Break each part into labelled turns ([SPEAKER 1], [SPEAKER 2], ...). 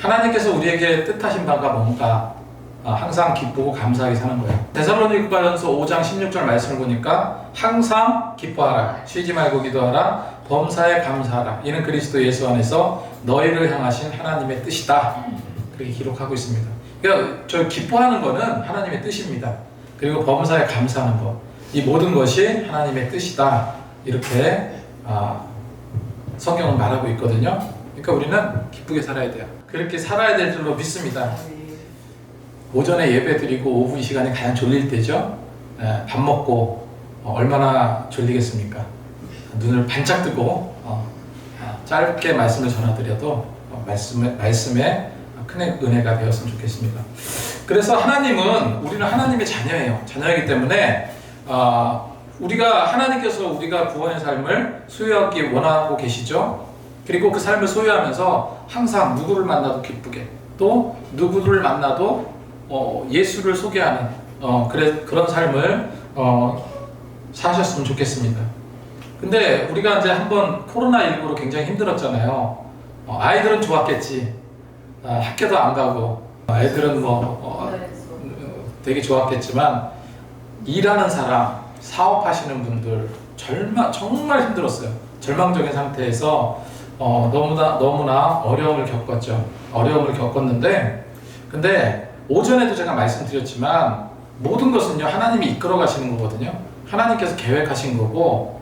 [SPEAKER 1] 하나님께서 우리에게 뜻하신 바가 뭔가 항상 기쁘고 감사하게 사는 거예요. 데살로니가전서 5장 16절 말씀을 보니까 항상 기뻐하라, 쉬지 말고 기도하라, 범사에 감사하라, 이는 그리스도 예수 안에서 너희를 향하신 하나님의 뜻이다, 그렇게 기록하고 있습니다. 그러니까 저 기뻐하는 거는 하나님의 뜻입니다. 그리고 범사에 감사하는 것, 이 모든 것이 하나님의 뜻이다, 이렇게 성경은 말하고 있거든요. 그러니까 우리는 기쁘게 살아야 돼요. 그렇게 살아야 될 줄로 믿습니다. 오전에 예배 드리고 오후 이 시간이 가장 졸릴 때죠. 밥 먹고 얼마나 졸리겠습니까? 눈을 반짝 뜨고 짧게 말씀을 전해드려도 말씀에 큰 은혜가 되었으면 좋겠습니다. 그래서 우리는 하나님의 자녀예요. 자녀이기 때문에 우리가 하나님께서 우리가 구원의 삶을 소유하기 원하고 계시죠. 그리고 그 삶을 소유하면서 항상 누구를 만나도 기쁘게, 또 누구를 만나도 예수를 소개하는 그런 삶을 사셨으면 좋겠습니다. 근데 우리가 이제 한번 코로나19로 굉장히 힘들었잖아요. 아이들은 좋았겠지. 학교도 안 가고 아이들은 되게 좋았겠지만 일하는 사람, 사업하시는 분들 정말 힘들었어요. 절망적인 상태에서 너무나 어려움을 겪었죠. 어려움을 겪었는데, 근데 오전에도 제가 말씀드렸지만 모든 것은요 하나님이 이끌어 가시는 거거든요. 하나님께서 계획하신 거고,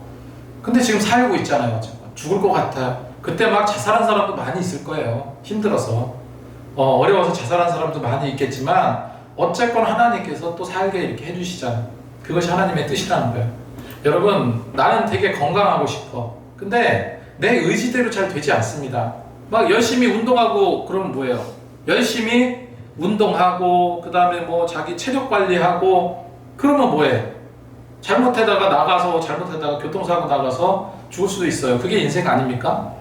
[SPEAKER 1] 근데 지금 살고 있잖아요. 죽을 것 같아요. 그때 막 자살한 사람도 많이 있을 거예요. 힘들어서 어려워서 자살한 사람도 많이 있겠지만 어쨌건 하나님께서 또 살게 이렇게 해주시잖아요. 그것이 하나님의 뜻이라는 거예요. 여러분, 나는 되게 건강하고 싶어. 근데 내 의지대로 잘 되지 않습니다. 막 열심히 운동하고 그러면 뭐예요? 열심히 운동하고 그다음에 자기 체력 관리하고 그러면 뭐해? 잘못하다가 교통사고 나가서 죽을 수도 있어요. 그게 인생 아닙니까?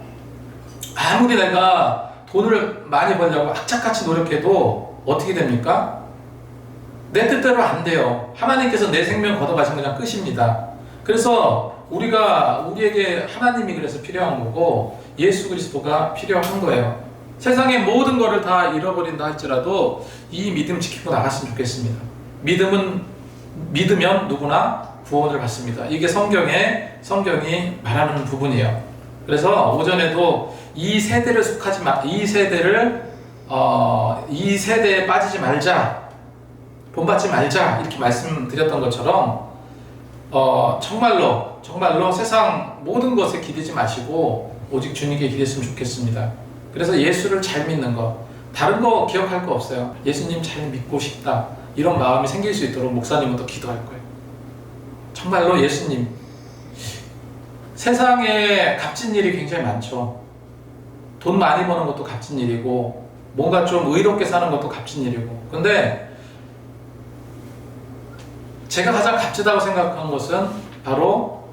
[SPEAKER 1] 아무리 내가 돈을 많이 벌려고 악착같이 노력해도 어떻게 됩니까? 내 뜻대로 안 돼요. 하나님께서 내 생명 걷어가신 그냥 끝입니다. 그래서 우리에게 하나님이 그래서 필요한 거고 예수 그리스도가 필요한 거예요. 세상의 모든 것을 다 잃어버린다 할지라도 이 믿음 지키고 나갔으면 좋겠습니다. 믿으면 누구나 구원을 받습니다. 이게 성경이 말하는 부분이에요. 그래서 오전에도 이 세대에 빠지지 말자, 본받지 말자, 이렇게 말씀드렸던 것처럼 정말로 세상 모든 것에 기대지 마시고 오직 주님께 기댔으면 좋겠습니다. 그래서 예수를 잘 믿는 것, 다른 거 기억할 거 없어요. 예수님 잘 믿고 싶다, 이런 마음이 생길 수 있도록 목사님은 또 기도할 거예요. 정말로 예수님, 세상에 값진 일이 굉장히 많죠. 돈 많이 버는 것도 값진 일이고 뭔가 좀 의롭게 사는 것도 값진 일이고, 근데 제가 가장 값지다고 생각한 것은 바로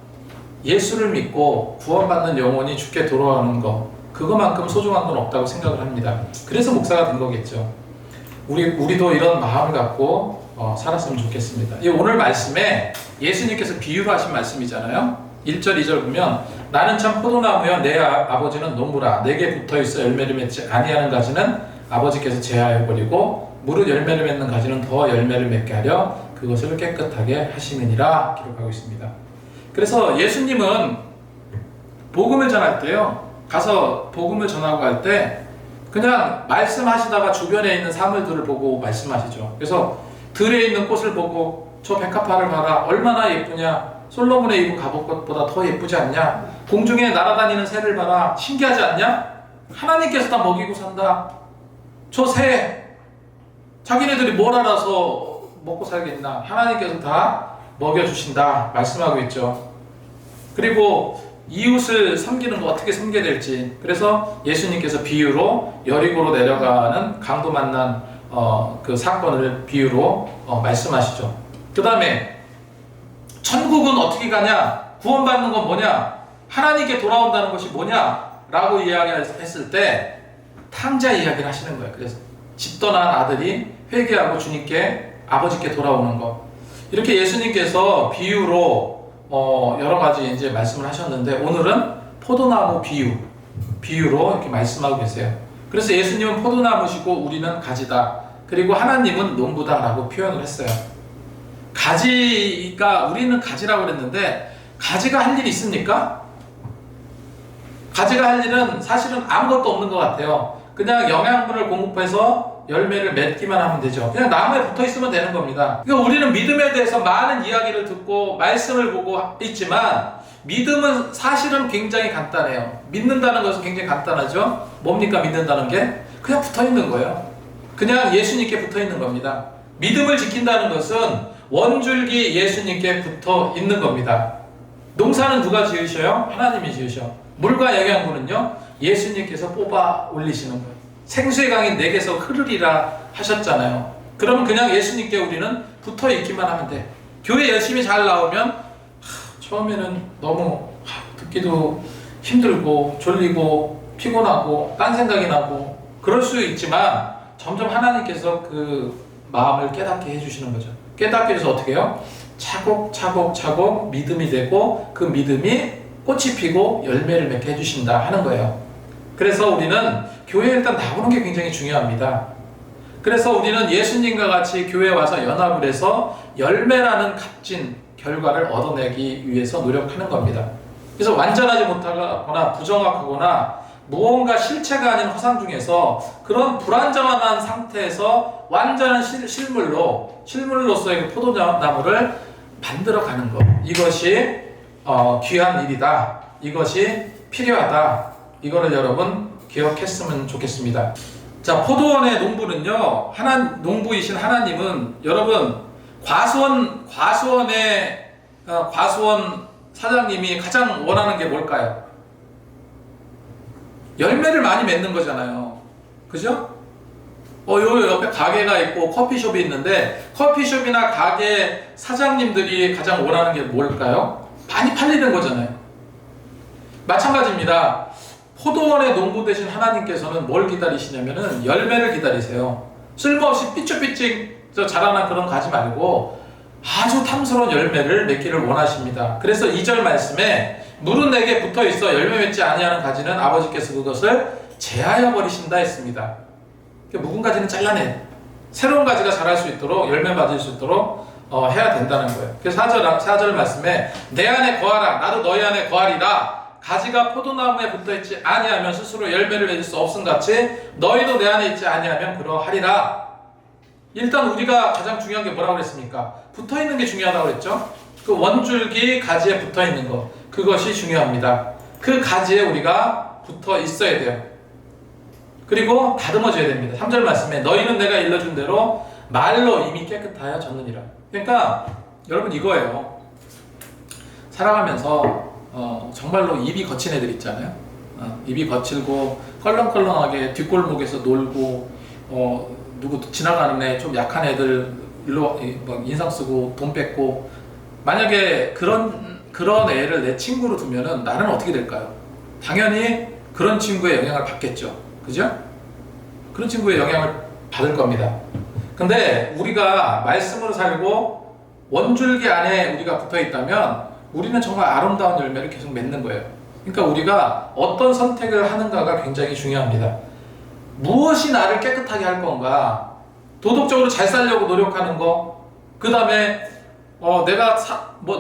[SPEAKER 1] 예수를 믿고 구원받는 영혼이 주께 돌아오는 것, 그거만큼 소중한 건 없다고 생각을 합니다. 그래서 목사가 된 거겠죠. 우리도 이런 마음을 갖고 살았으면 좋겠습니다. 이 오늘 말씀에 예수님께서 비유로 하신 말씀이잖아요. 1절 2절 보면 나는 참 포도나무여 내 아버지는 농부라. 내게 붙어있어 열매를 맺지 아니하는 가지는 아버지께서 제하여버리고 무릇 열매를 맺는 가지는 더 열매를 맺게 하려 그것을 깨끗하게 하시느니라 기록하고 있습니다. 그래서 예수님은 복음을 전할 때요, 가서 복음을 전하고 할 때 그냥 말씀하시다가 주변에 있는 사물들을 보고 말씀하시죠. 그래서 들에 있는 꽃을 보고 저 백합화를 봐라, 얼마나 예쁘냐, 솔로몬의 입은 갑옷보다 더 예쁘지 않냐, 공중에 날아다니는 새를 봐라, 신기하지 않냐, 하나님께서 다 먹이고 산다, 저 새 자기네들이 뭘 알아서 먹고 살겠나, 하나님께서 다 먹여주신다 말씀하고 있죠. 그리고 이웃을 섬기는 거 어떻게 섬겨야 될지, 그래서 예수님께서 비유로 여리고로 내려가는 강도 만난 그 사건을 비유로 말씀하시죠. 그 다음에 천국은 어떻게 가냐, 구원받는 건 뭐냐, 하나님께 돌아온다는 것이 뭐냐 라고 이야기했을 때 탕자 이야기를 하시는 거예요. 그래서 집 떠난 아들이 회개하고 주님께, 아버지께 돌아오는 것, 이렇게 예수님께서 비유로 여러 가지 이제 말씀을 하셨는데, 오늘은 포도나무 비유로 이렇게 말씀하고 계세요. 그래서 예수님은 포도나무시고 우리는 가지다. 그리고 하나님은 농부다라고 표현을 했어요. 가지가, 우리는 가지라고 그랬는데 가지가 할 일이 있습니까? 가지가 할 일은 사실은 아무것도 없는 것 같아요. 그냥 영양분을 공급해서 열매를 맺기만 하면 되죠. 그냥 나무에 붙어 있으면 되는 겁니다. 그러니까 우리는 믿음에 대해서 많은 이야기를 듣고 말씀을 보고 있지만 믿음은 사실은 굉장히 간단해요. 믿는다는 것은 굉장히 간단하죠. 뭡니까 믿는다는 게? 그냥 붙어 있는 거예요. 그냥 예수님께 붙어 있는 겁니다. 믿음을 지킨다는 것은 원줄기 예수님께 붙어 있는 겁니다. 농사는 누가 지으셔요? 하나님이 지으셔. 물과 영양분은요? 예수님께서 뽑아 올리시는 거예요. 생수의 강이 내게서 흐르리라 하셨잖아요. 그러면 그냥 예수님께 우리는 붙어 있기만 하면 돼. 교회 열심히 잘 나오면 처음에는 너무 듣기도 힘들고 졸리고 피곤하고 딴 생각이 나고 그럴 수 있지만 점점 하나님께서 그 마음을 깨닫게 해주시는 거죠. 깨닫게 해서 어떻게 해요? 차곡차곡 믿음이 되고 그 믿음이 꽃이 피고 열매를 맺게 해주신다 하는 거예요. 그래서 우리는 교회에 일단 나오는 게 굉장히 중요합니다. 그래서 우리는 예수님과 같이 교회에 와서 연합을 해서 열매라는 값진 결과를 얻어내기 위해서 노력하는 겁니다. 그래서 완전하지 못하거나 부정확하거나 무언가 실체가 아닌 허상 중에서 그런 불완전한 상태에서 완전한 실물로서의 그 포도나무를 만들어가는 것, 이것이 귀한 일이다. 이것이 필요하다. 이거를 여러분 기억했으면 좋겠습니다. 자, 포도원의 농부는요, 농부이신 하나님은 여러분 과수원의 과수원 사장님이 가장 원하는 게 뭘까요? 열매를 많이 맺는 거잖아요. 그죠? 요 옆에 가게가 있고 커피숍이 있는데 커피숍이나 가게 사장님들이 가장 원하는 게 뭘까요? 많이 팔리는 거잖아요. 마찬가지입니다. 포도원의 농부 되신 하나님께서는 뭘 기다리시냐면은 열매를 기다리세요. 쓸모없이 삐쭉삐쭉 자라난 그런 거 가지 말고 아주 탐스러운 열매를 맺기를 원하십니다. 그래서 2절 말씀에 물은 내게 붙어있어 열매 맺지 아니하는 가지는 아버지께서 그것을 제하여 버리신다 했습니다. 묵은 가지는 잘라내 새로운 가지가 자랄 수 있도록 열매 맞을 수 있도록 해야 된다는 거예요. 그래서 4절 말씀에 내 안에 거하라 나도 너희 안에 거하리라 가지가 포도나무에 붙어있지 아니하면 스스로 열매를 맺을 수 없음같이 너희도 내 안에 있지 아니하면 그러하리라. 일단 우리가 가장 중요한 게 뭐라고 그랬습니까? 붙어있는 게 중요하다고 그랬죠? 그 원줄기 가지에 붙어있는 거 그것이 중요합니다. 그 가지에 우리가 붙어 있어야 돼요. 그리고 다듬어줘야 됩니다. 3절 말씀에 너희는 내가 일러준 대로 말로 이미 깨끗하여 졌느니라. 그러니까 여러분 이거예요. 살아가면서 정말로 입이 거친 애들 있잖아요. 입이 거칠고 껄렁껄렁하게 뒷골목에서 놀고 누구 지나가는 애 좀 약한 애들 일로 인상 쓰고 돈 뺏고 만약에 그런 애를 내 친구로 두면은 나는 어떻게 될까요? 당연히 그런 친구의 영향을 받겠죠. 그죠? 그런 친구의 영향을 받을 겁니다. 근데 우리가 말씀으로 살고 원줄기 안에 우리가 붙어 있다면 우리는 정말 아름다운 열매를 계속 맺는 거예요. 그러니까 우리가 어떤 선택을 하는가가 굉장히 중요합니다. 무엇이 나를 깨끗하게 할 건가? 도덕적으로 잘 살려고 노력하는 거, 그 다음에 내가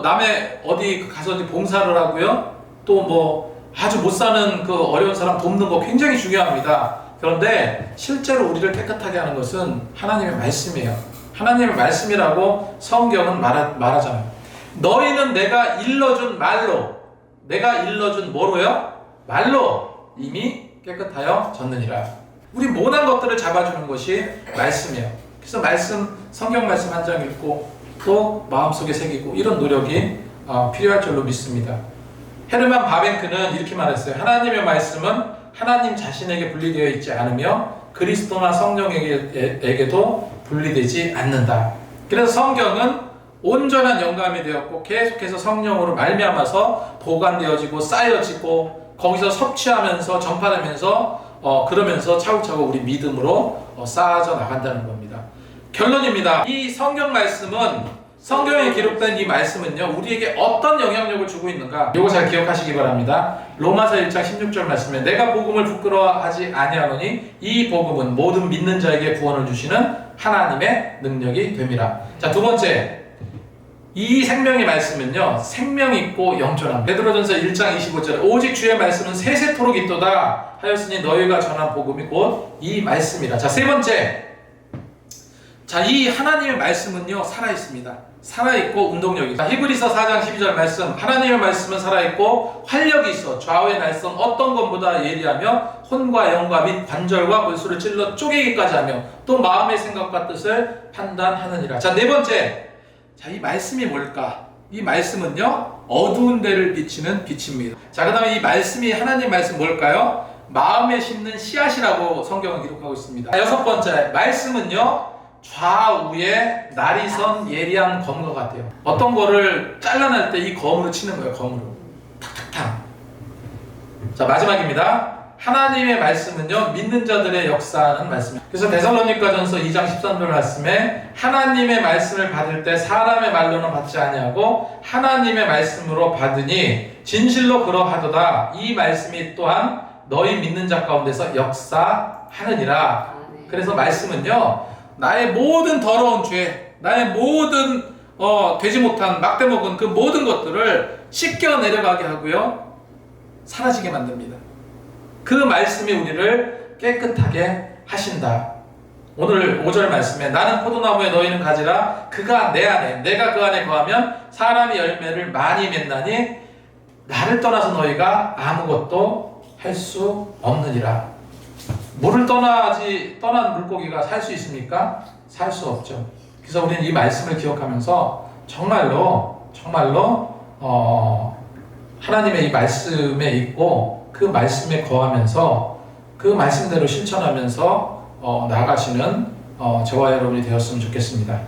[SPEAKER 1] 남의 어디 가서 봉사를 하고요, 또 아주 못 사는 그 어려운 사람 돕는 거 굉장히 중요합니다. 그런데 실제로 우리를 깨끗하게 하는 것은 하나님의 말씀이에요. 하나님의 말씀이라고 성경은 말하잖아요. 너희는 내가 일러준 말로, 내가 일러준 뭐로요? 말로 이미 깨끗하여 졌느니라. 우리 모난 것들을 잡아주는 것이 말씀이에요. 그래서 성경 말씀 한 장 읽고 또 마음속에 새기고 이런 노력이 필요할 줄로 믿습니다. 헤르만 바벤크는 이렇게 말했어요. 하나님의 말씀은 하나님 자신에게 분리되어 있지 않으며 그리스도나 성령에게도 분리되지 않는다. 그래서 성경은 온전한 영감이 되었고 계속해서 성령으로 말미암아서 보관되어지고 쌓여지고 거기서 섭취하면서 전파되면서 그러면서 차곡차곡 우리 믿음으로 쌓아져 나간다는 겁니다. 결론입니다. 이 성경 말씀은 성경에 기록된 이 말씀은요, 우리에게 어떤 영향력을 주고 있는가? 이거 잘 기억하시기 바랍니다. 로마서 1장 16절 말씀에 내가 복음을 부끄러워하지 아니하노니 이 복음은 모든 믿는 자에게 구원을 주시는 하나님의 능력이 됨이라. 자, 두 번째, 이 생명의 말씀은요, 생명 있고 영존함. 베드로전서 1장 25절에 오직 주의 말씀은 세세토록 있도다 하였으니 너희가 전한 복음이 곧 이 말씀이라. 자, 세 번째, 자, 이 하나님의 말씀은요, 살아있습니다. 살아있고 운동력이 있어. 히브리서 4장 12절 말씀, 하나님의 말씀은 살아있고 활력이 있어 좌우의 날선 어떤 것보다 예리하며 혼과 영과 및 관절과 골수를 찔러 쪼개기까지 하며 또 마음의 생각과 뜻을 판단하느니라. 자, 네 번째, 자, 이 말씀이 뭘까? 이 말씀은요, 어두운 데를 비치는 빛입니다. 자, 그 다음에 이 말씀이 하나님 말씀 뭘까요? 마음에 심는 씨앗이라고 성경은 기록하고 있습니다. 자, 여섯 번째, 말씀은요, 좌우에 날이 선 예리한 검과 같아요. 어떤 거를 잘라낼 때 이 검으로 치는 거예요. 검으로 탁탁탁. 자, 마지막입니다. 하나님의 말씀은요, 믿는 자들의 역사하는 말씀이에요. 그래서 데살로니가전서 2장 13절 말씀에 하나님의 말씀을 받을 때 사람의 말로는 받지 아니하고 하나님의 말씀으로 받으니 진실로 그러하도다. 이 말씀이 또한 너희 믿는 자 가운데서 역사하느니라. 그래서 말씀은요, 나의 모든 더러운 죄, 나의 모든 되지 못한 막대 먹은 그 모든 것들을 씻겨 내려가게 하고요, 사라지게 만듭니다. 그 말씀이 우리를 깨끗하게 하신다. 오늘 5절 말씀에 나는 포도나무에 너희는 가지라 그가 내 안에 내가 그 안에 거하면 사람이 열매를 많이 맺나니 나를 떠나서 너희가 아무것도 할 수 없느니라. 물을 떠난 물고기가 살 수 있습니까? 살 수 없죠. 그래서 우리는 이 말씀을 기억하면서 정말로 하나님의 이 말씀에 있고 그 말씀에 거하면서 그 말씀대로 실천하면서 나아가시는 저와 여러분이 되었으면 좋겠습니다.